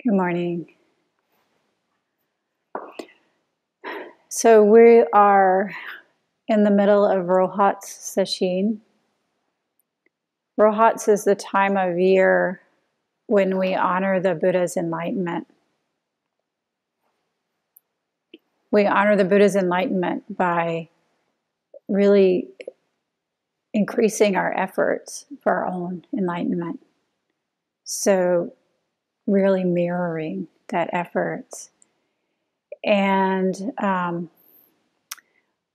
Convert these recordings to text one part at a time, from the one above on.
Good morning. So we are in the middle of Rohat's Sesshin. Rohats is the time of year when we honor the Buddha's enlightenment. We honor the Buddha's enlightenment by really increasing our efforts for our own enlightenment. So really mirroring that efforts. And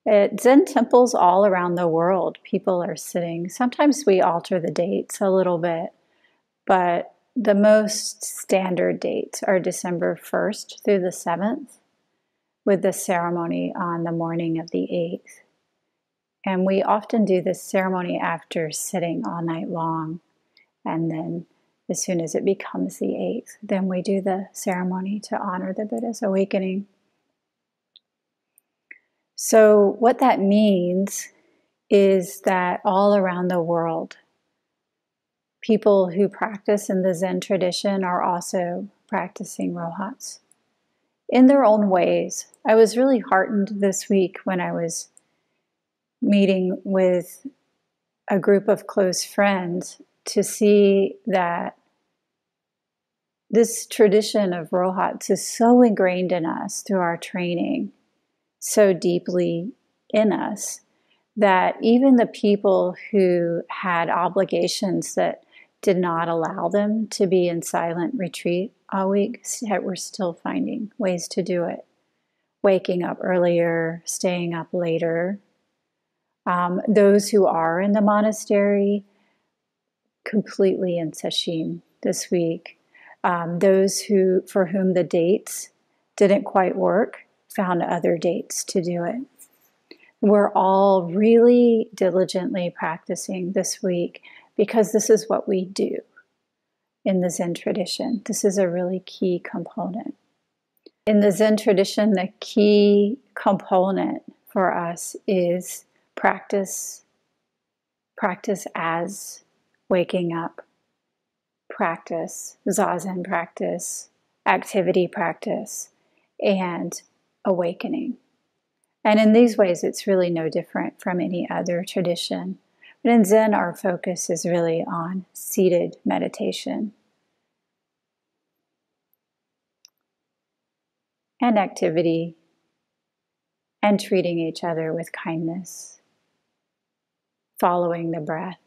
at Zen temples all around the world, people are sitting. Sometimes we alter the dates a little bit, but the most standard dates are December 1st through the 7th, with the ceremony on the morning of the 8th. And we often do this ceremony after sitting all night long. And then as soon as it becomes the 8th, then we do the ceremony to honor the Buddha's awakening. So what that means is that all around the world, people who practice in the Zen tradition are also practicing Rohats in their own ways. I was really heartened this week when I was meeting with a group of close friends to see that this tradition of Rohats is so ingrained in us through our training, so deeply in us, that even the people who had obligations that did not allow them to be in silent retreat all week were still finding ways to do it. Waking up earlier, staying up later. Those who are in the monastery, completely in Sesshin this week. Those for whom the dates didn't quite work, found other dates to do it. We're all really diligently practicing this week because this is what we do in the Zen tradition. This is a really key component. In the Zen tradition, the key component for us is practice as waking up, practice, zazen practice, activity practice, and awakening. And in these ways, it's really no different from any other tradition. But in Zen, our focus is really on seated meditation and activity and treating each other with kindness, following the breath,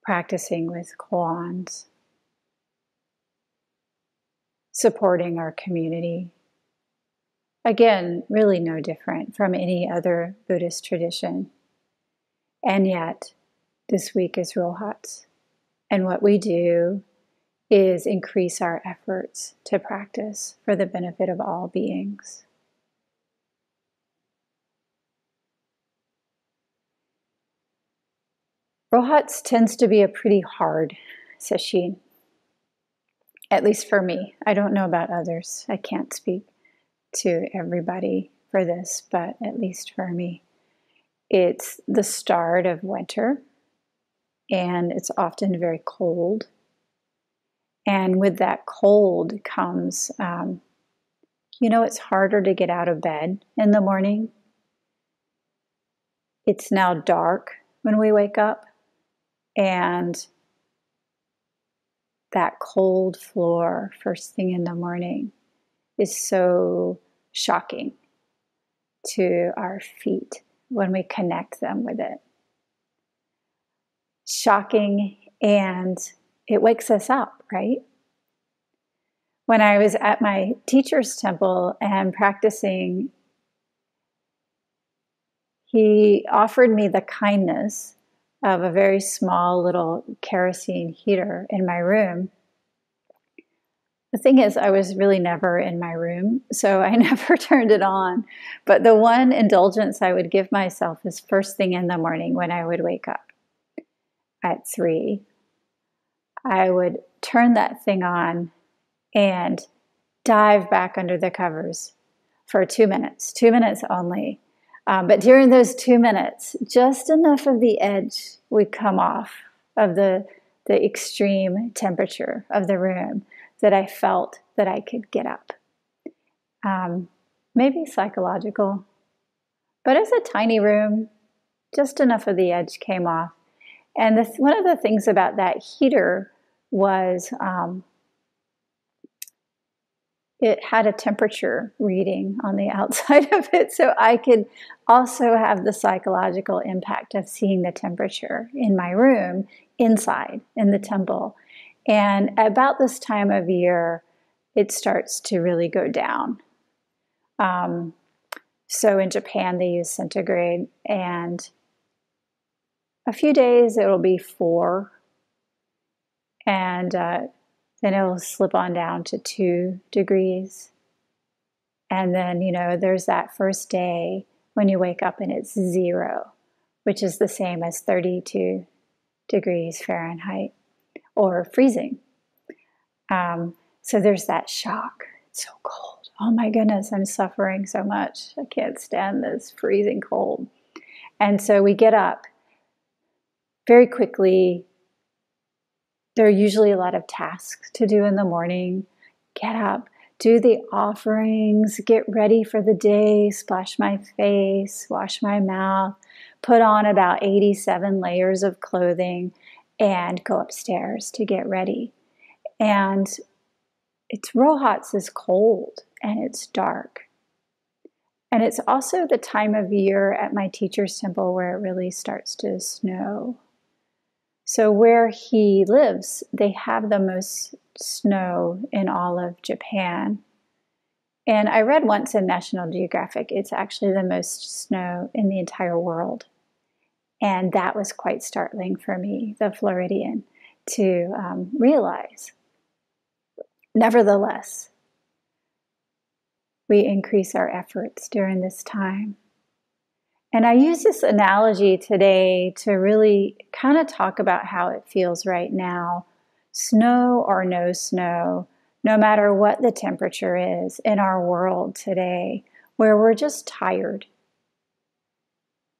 practicing with koans, supporting our community. Again, really no different from any other Buddhist tradition. And yet, this week is Rohats. And what we do is increase our efforts to practice for the benefit of all beings. Rohats tends to be a pretty hard sesshin, at least for me. I don't know about others. I can't speak to everybody for this, but at least for me. It's the start of winter, and it's often very cold. And with that cold comes, it's harder to get out of bed in the morning. It's now dark when we wake up, and that cold floor first thing in the morning is so shocking to our feet when we connect them with it. Shocking, and it wakes us up, right? When I was at my teacher's temple and practicing, he offered me the kindness of a very small little kerosene heater in my room. The thing is, I was really never in my room, so I never turned it on. But the one indulgence I would give myself is first thing in the morning when I would wake up at 3. I would turn that thing on and dive back under the covers for 2 minutes only. But during those 2 minutes, just enough of the edge would come off of the extreme temperature of the room that I felt that I could get up. Maybe psychological, but it's a tiny room, just enough of the edge came off. And one of the things about that heater was it had a temperature reading on the outside of it, so I could also have the psychological impact of seeing the temperature in my room inside in the temple. And about this time of year, it starts to really go down. So in Japan, they use centigrade, and a few days it'll be 4, and then it'll slip on down to 2 degrees. And then, there's that first day when you wake up and it's 0, which is the same as 32 degrees Fahrenheit or freezing. So there's that shock. It's so cold. Oh my goodness, I'm suffering so much. I can't stand this freezing cold. And so we get up very quickly. There are usually a lot of tasks to do in the morning. Get up, do the offerings, get ready for the day, splash my face, wash my mouth, put on about 87 layers of clothing, and go upstairs to get ready. And Rohat's is cold and it's dark. And it's also the time of year at my teacher's temple where it really starts to snow. So where he lives, they have the most snow in all of Japan. And I read once in National Geographic, it's actually the most snow in the entire world. And that was quite startling for me, the Floridian, to realize. Nevertheless, we increase our efforts during this time. And I use this analogy today to really kind of talk about how it feels right now, snow or no snow, no matter what the temperature is in our world today, where we're just tired.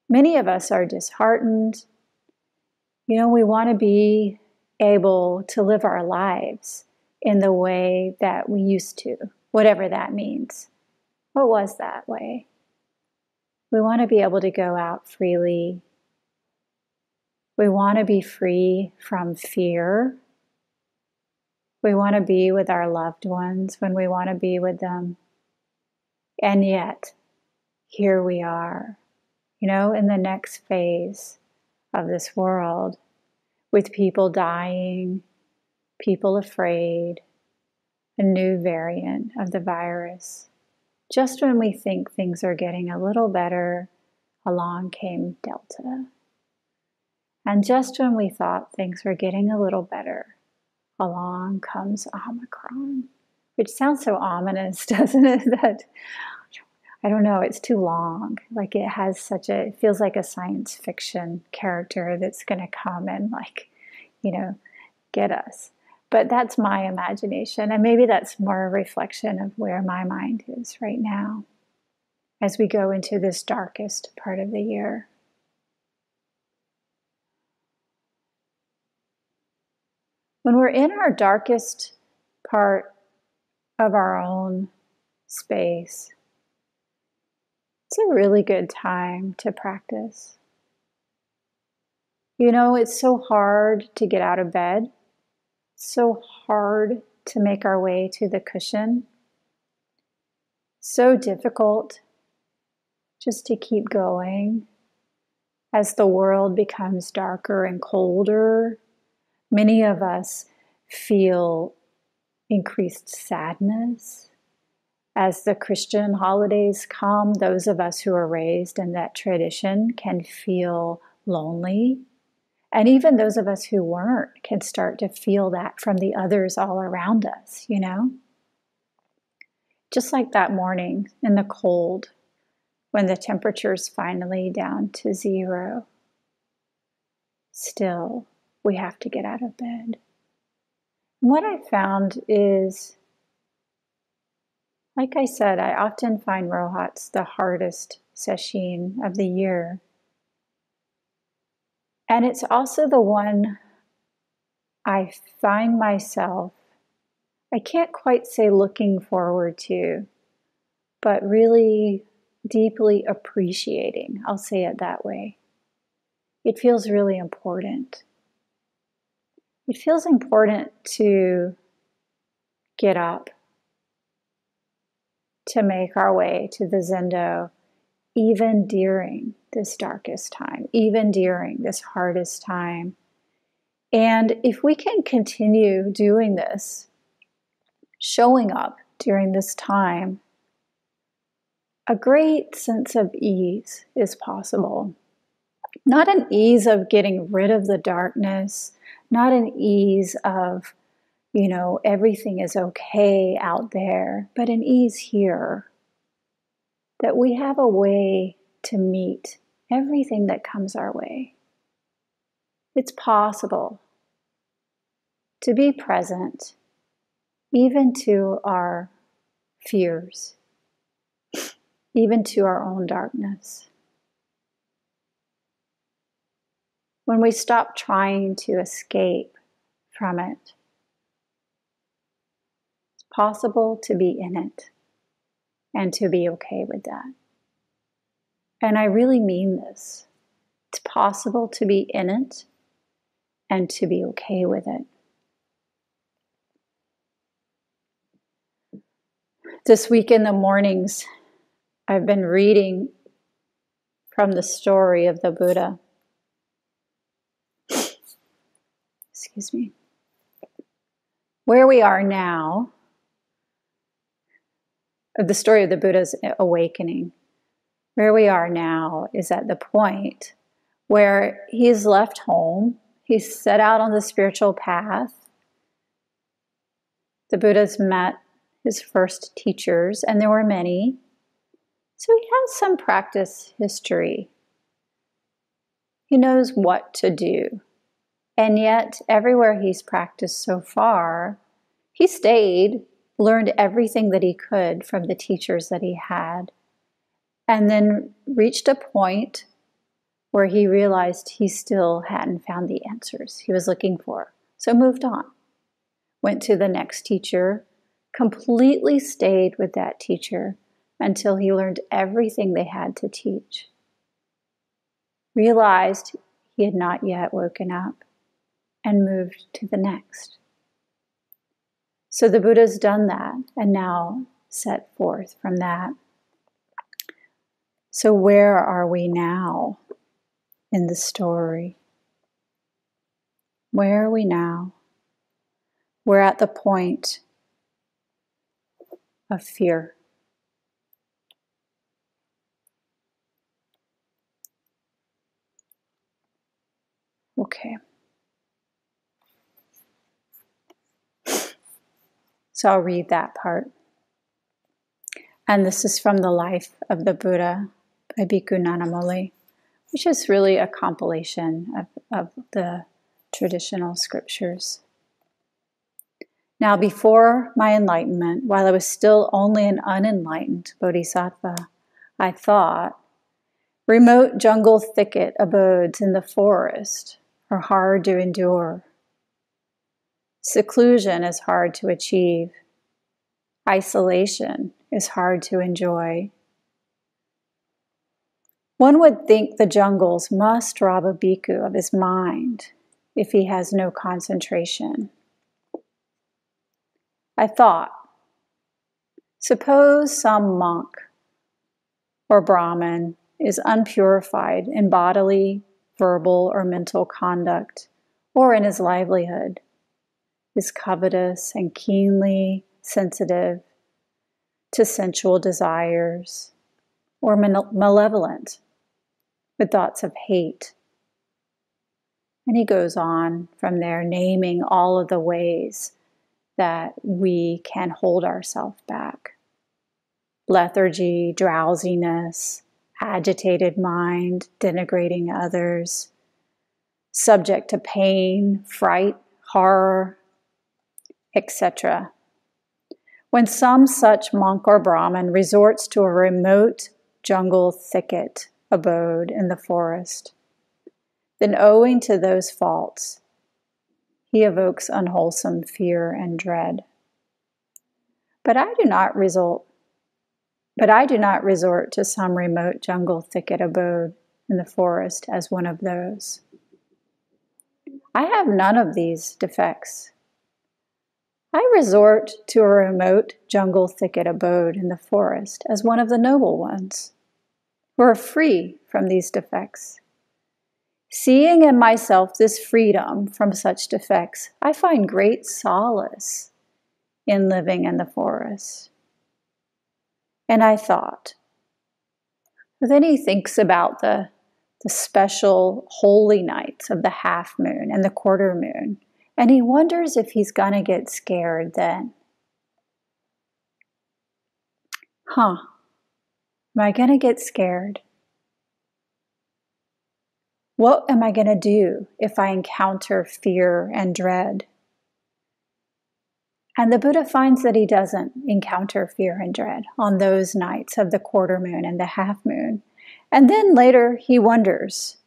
Many of us are disheartened. We want to be able to live our lives in the way that we used to, whatever that means. What was that way? We want to be able to go out freely. We want to be free from fear. We want to be with our loved ones when we want to be with them. And yet, here we are, in the next phase of this world, with people dying, people afraid, a new variant of the virus. Just when we think things are getting a little better, along came Delta. And just when we thought things were getting a little better, along comes Omicron, which sounds so ominous, doesn't it? That, I don't know, it's too long. Like it feels like a science fiction character that's going to come and get us. But that's my imagination, and maybe that's more a reflection of where my mind is right now as we go into this darkest part of the year. When we're in our darkest part of our own space, it's a really good time to practice. It's so hard to get out of bed. So hard to make our way to the cushion. So difficult just to keep going. As the world becomes darker and colder, many of us feel increased sadness. As the Christian holidays come, those of us who are raised in that tradition can feel lonely. And even those of us who weren't can start to feel that from the others all around us, Just like that morning in the cold, when the temperature's finally down to 0. Still, we have to get out of bed. And what I found is, like I said, I often find Rohat's the hardest sesshin of the year. And it's also the one I I can't quite say looking forward to, but really deeply appreciating. I'll say it that way. It feels really important. It feels important to get up, to make our way to the Zendo, even during this darkest time, even during this hardest time. And if we can continue doing this, showing up during this time, a great sense of ease is possible. Not an ease of getting rid of the darkness, not an ease of, everything is okay out there, but an ease here that we have a way to meet everything that comes our way. It's possible to be present even to our fears, even to our own darkness. When we stop trying to escape from it, it's possible to be in it and to be okay with that. And I really mean this. It's possible to be in it and to be okay with it. This week in the mornings, I've been reading from the story of the Buddha. Excuse me. Where we are now, the story of the Buddha's awakening, where we are now is at the point where he's left home, he's set out on the spiritual path. The Buddha's met his first teachers, and there were many. So he has some practice history. He knows what to do. And yet, everywhere he's practiced so far, he stayed, learned everything that he could from the teachers that he had, and then reached a point where he realized he still hadn't found the answers he was looking for. So moved on, went to the next teacher, completely stayed with that teacher until he learned everything they had to teach. Realized he had not yet woken up and moved to the next. So the Buddha's done that and now set forth from that. So where are we now in the story? Where are we now? We're at the point of fear. Okay. So I'll read that part. And this is from the Life of the Buddha by Bhikkhu Nanamoli, which is really a compilation of the traditional scriptures. Now, before my enlightenment, while I was still only an unenlightened bodhisattva, I thought, remote jungle thicket abodes in the forest are hard to endure. Seclusion is hard to achieve. Isolation is hard to enjoy. One would think the jungles must rob a bhikkhu of his mind if he has no concentration. I thought, suppose some monk or Brahmin is unpurified in bodily, verbal, or mental conduct, or in his livelihood, is covetous and keenly sensitive to sensual desires, or malevolent with thoughts of hate. And he goes on from there, naming all of the ways that we can hold ourselves back. Lethargy, drowsiness, agitated mind, denigrating others, subject to pain, fright, horror, etc. When some such monk or Brahmin resorts to a remote jungle thicket abode in the forest, then owing to those faults, he evokes unwholesome fear and dread. But I do not resort to some remote jungle thicket abode in the forest as one of those. I have none of these defects. I resort to a remote jungle thicket abode in the forest as one of the noble ones, who are free from these defects. Seeing in myself this freedom from such defects, I find great solace in living in the forest. And I thought, but then he thinks about the special holy nights of the half moon and the quarter moon, and he wonders if he's going to get scared then. Am I going to get scared? What am I going to do if I encounter fear and dread? And the Buddha finds that he doesn't encounter fear and dread on those nights of the quarter moon and the half moon. And then later he wonders,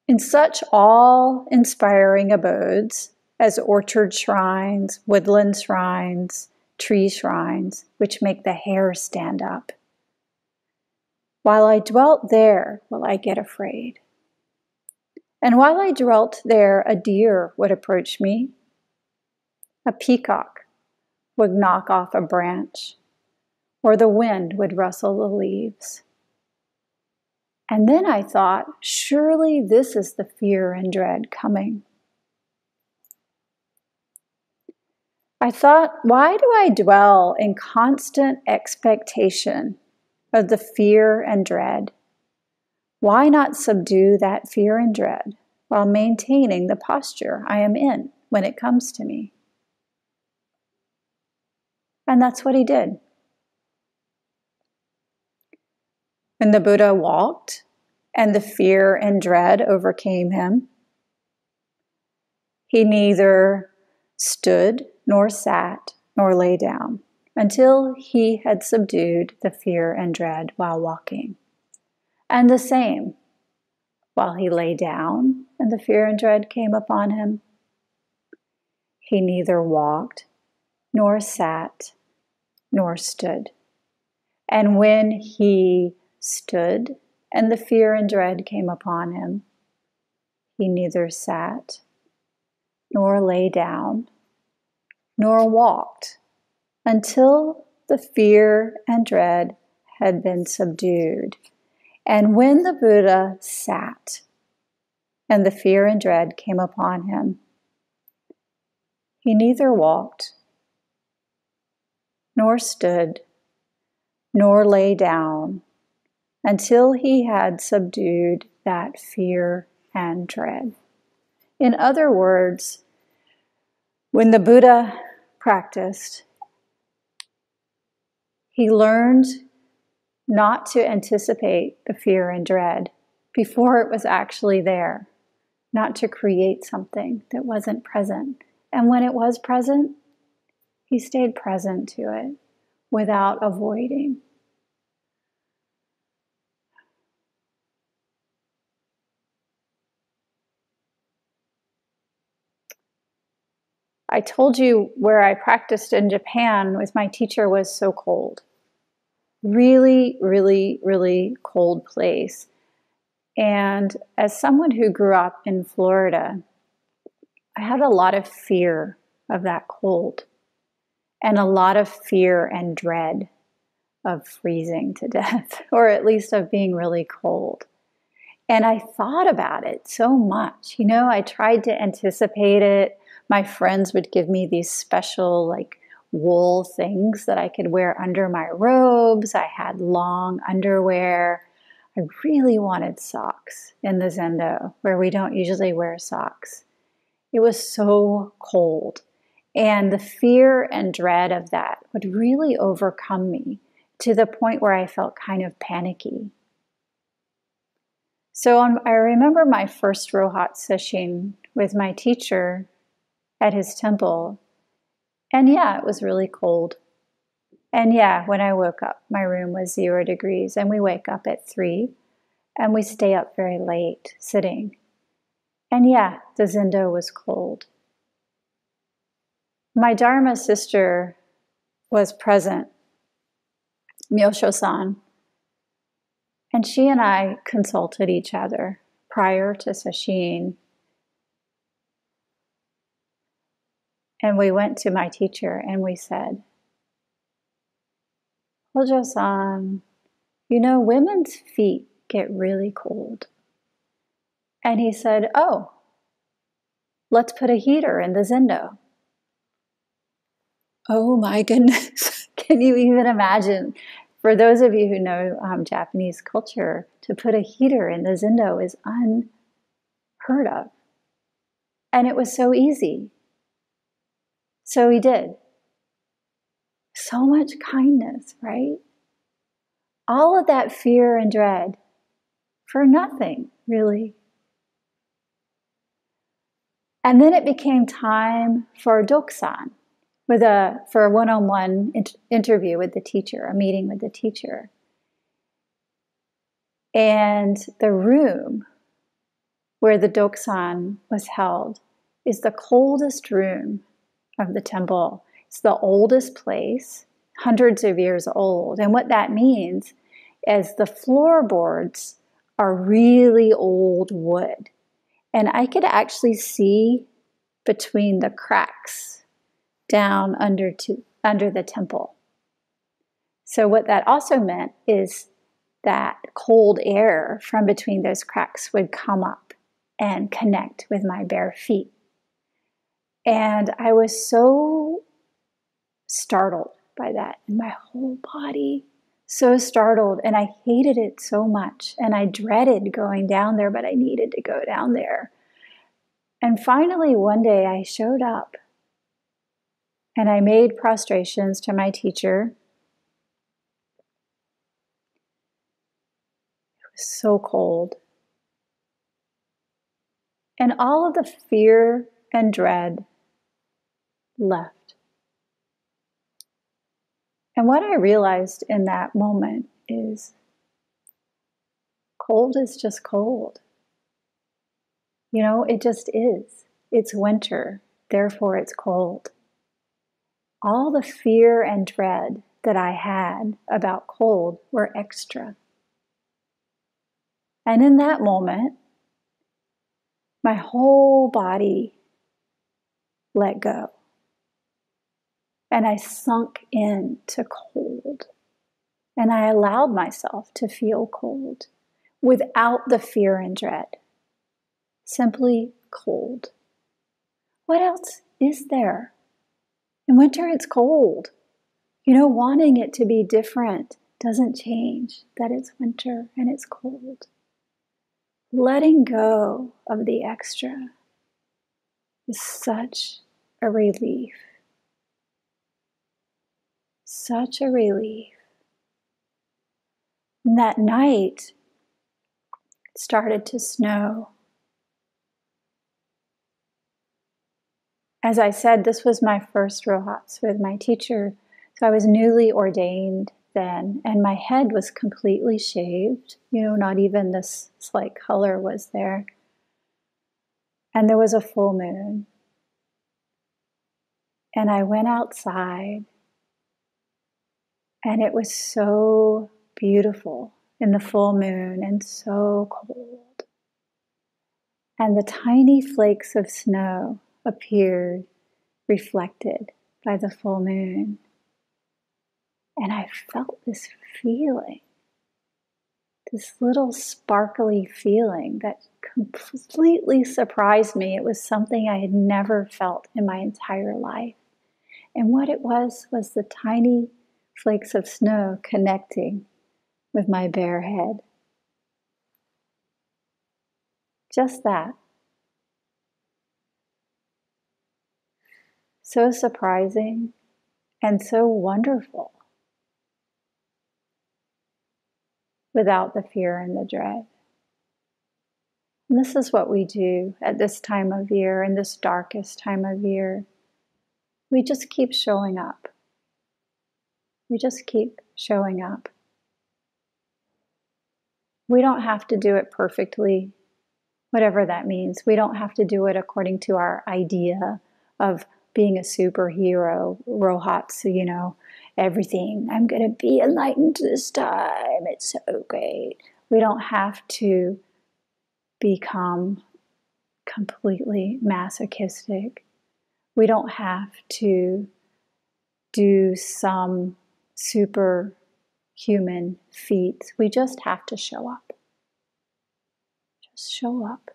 in such awe-inspiring abodes as orchard shrines, woodland shrines, tree shrines, which make the hair stand up, while I dwelt there, will I get afraid? And while I dwelt there, a deer would approach me. A peacock would knock off a branch, or the wind would rustle the leaves. And then I thought, surely this is the fear and dread coming. I thought, why do I dwell in constant expectation of the fear and dread? Why not subdue that fear and dread while maintaining the posture I am in when it comes to me? And that's what he did. When the Buddha walked and the fear and dread overcame him, he neither stood nor sat nor lay down until he had subdued the fear and dread while walking. And the same, while he lay down and the fear and dread came upon him, he neither walked nor sat nor stood. And when he stood and the fear and dread came upon him, he neither sat nor lay down nor walked until the fear and dread had been subdued. And when the Buddha sat and the fear and dread came upon him, he neither walked nor stood nor lay down until he had subdued that fear and dread. In other words, when the Buddha practiced, he learned not to anticipate the fear and dread before it was actually there, not to create something that wasn't present. And when it was present, he stayed present to it without avoiding. I told you where I practiced in Japan with my teacher was so cold. Really, really, really cold place. And as someone who grew up in Florida, I had a lot of fear of that cold and a lot of fear and dread of freezing to death, or at least of being really cold. And I thought about it so much. I tried to anticipate it. My friends would give me these special wool things that I could wear under my robes. I had long underwear. I really wanted socks in the Zendo, where we don't usually wear socks. It was so cold. And the fear and dread of that would really overcome me to the point where I felt kind of panicky. So I remember my first Rohat session with my teacher at his temple. And yeah, it was really cold. And yeah, when I woke up, my room was 0 degrees, and we wake up at 3, and we stay up very late sitting. And yeah, the Zendo was cold. My Dharma sister was present, Myosho-san, and she and I consulted each other prior to sesshin. And we went to my teacher and we said, Hojo-san, you know, women's feet get really cold. And he said, oh, let's put a heater in the zendo. Oh my goodness. Can you even imagine? For those of you who know Japanese culture, to put a heater in the zendo is unheard of. And it was so easy. So he did. So much kindness, right? All of that fear and dread for nothing, really. And then it became time for Dokusan, for a one-on-one interview with the teacher, a meeting with the teacher. And the room where the Dokusan was held is the coldest room of the temple. It's the oldest place, hundreds of years old. And what that means is the floorboards are really old wood. And I could actually see between the cracks down under the temple. So what that also meant is that cold air from between those cracks would come up and connect with my bare feet. And I was so startled by that, and my whole body so startled, and I hated it so much, and I dreaded going down there, but I needed to go down there. And finally, one day I showed up, and I made prostrations to my teacher. It was so cold. And all of the fear and dread left. And what I realized in that moment is cold is just cold. You know, it just is. It's winter, therefore it's cold. All the fear and dread that I had about cold were extra. And in that moment, my whole body let go. And I sunk into cold. And I allowed myself to feel cold without the fear and dread. Simply cold. What else is there? In winter, it's cold. You know, wanting it to be different doesn't change that it's winter and it's cold. Letting go of the extra is such a relief. Such a relief. And that night, it started to snow. As I said, this was my first rohatsu with my teacher, so I was newly ordained then, and my head was completely shaved. You know, not even this slight color was there. And there was a full moon. And I went outside, and it was so beautiful in the full moon and so cold. And the tiny flakes of snow appeared reflected by the full moon. And I felt this feeling, this little sparkly feeling that completely surprised me. It was something I had never felt in my entire life. And what it was the tiny flakes of snow connecting with my bare head. Just that. So surprising and so wonderful without the fear and the dread. And this is what we do at this time of year, in this darkest time of year. We just keep showing up. We just keep showing up. We don't have to do it perfectly, whatever that means. We don't have to do it according to our idea of being a superhero, Rohatsu, everything. I'm going to be enlightened this time. It's so great. We don't have to become completely masochistic. We don't have to do some superhuman feats. We just have to show up. Just show up.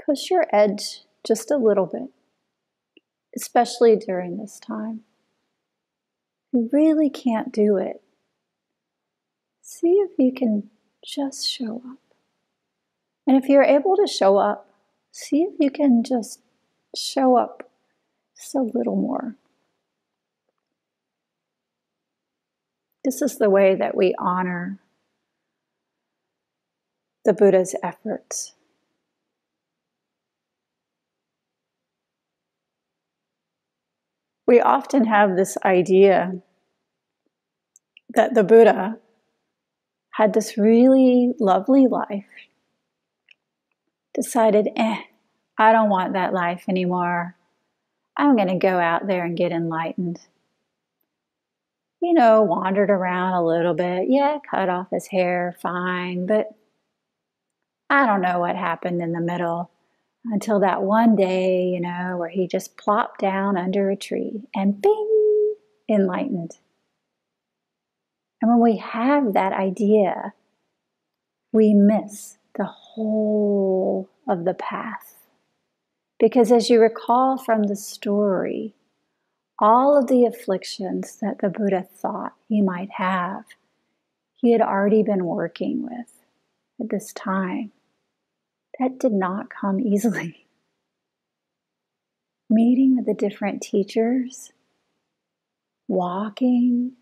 Push your edge just a little bit, especially during this time. You really can't do it. See if you can just show up. And if you're able to show up, see if you can just show up just a little more. This is the way that we honor the Buddha's efforts. We often have this idea that the Buddha had this really lovely life, decided, I don't want that life anymore. I'm going to go out there and get enlightened. Wandered around a little bit. Yeah, cut off his hair, fine, but I don't know what happened in the middle until that one day, where he just plopped down under a tree and bing, enlightened. And when we have that idea, we miss the whole of the path. Because as you recall from the story, all of the afflictions that the Buddha thought he might have, he had already been working with at this time. That did not come easily. Meeting with the different teachers, walking,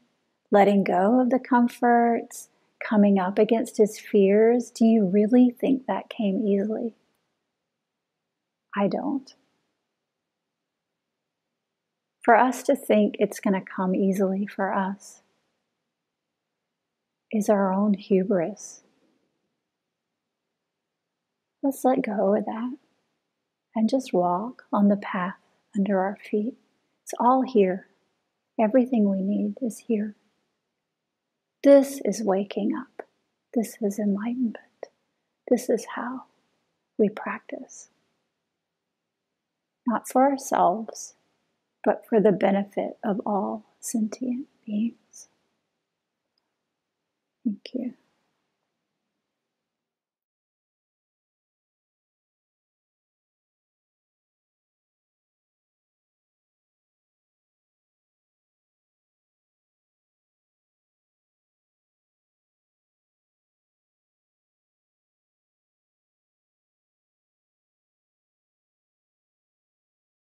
letting go of the comforts, coming up against his fears. Do you really think that came easily? I don't. For us to think it's going to come easily for us is our own hubris. Let's let go of that and just walk on the path under our feet. It's all here. Everything we need is here. This is waking up. This is enlightenment. This is how we practice. Not for ourselves, but for the benefit of all sentient beings. Thank you.